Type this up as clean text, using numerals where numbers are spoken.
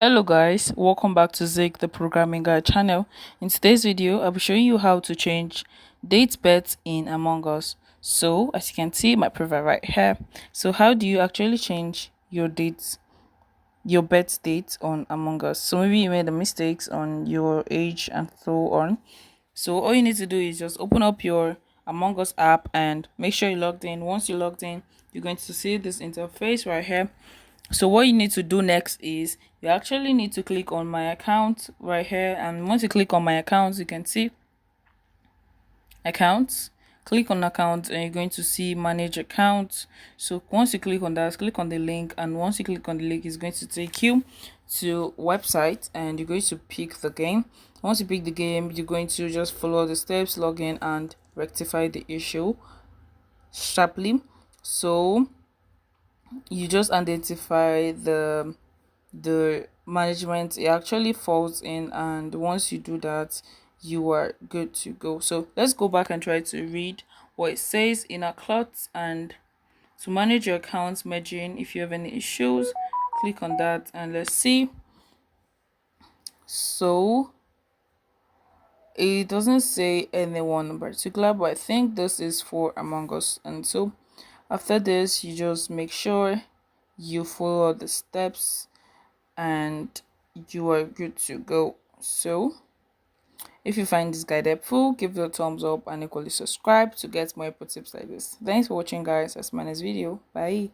Hello guys, welcome back to Zig the Programming Guy channel. In today's video, I'll be showing you how to change date bets in Among Us. So as you can see my profile right here. So how do you actually change your bet date on Among Us? So maybe you made the mistakes on your age and so on. So all you need to do is just open up your Among Us app and make sure you're logged in. Once you're logged in, you're going to see this interface right here. So what you need to do next is you actually need to click on my account right here, and once you click on my accounts, you can see accounts. Click on accounts and you're going to see manage accounts. So once you click on that, click on the link, and once you click on the link, it's going to take you to website and you're going to pick the game. Once you pick the game, you're going to just follow the steps, log in and rectify the issue sharply. So you just identify the management it actually falls in, and once you do that you are good to go. So let's go back and try to read what it says in our clots. And to manage your accounts merging, if you have any issues, click on that and let's see. So it doesn't say anyone in particular, but I think this is for Among Us. And so after this, you just make sure you follow the steps and you are good to go. So if you find this guide helpful, give it a thumbs up and equally subscribe to get more tips like this. Thanks for watching guys. That's my next video. Bye.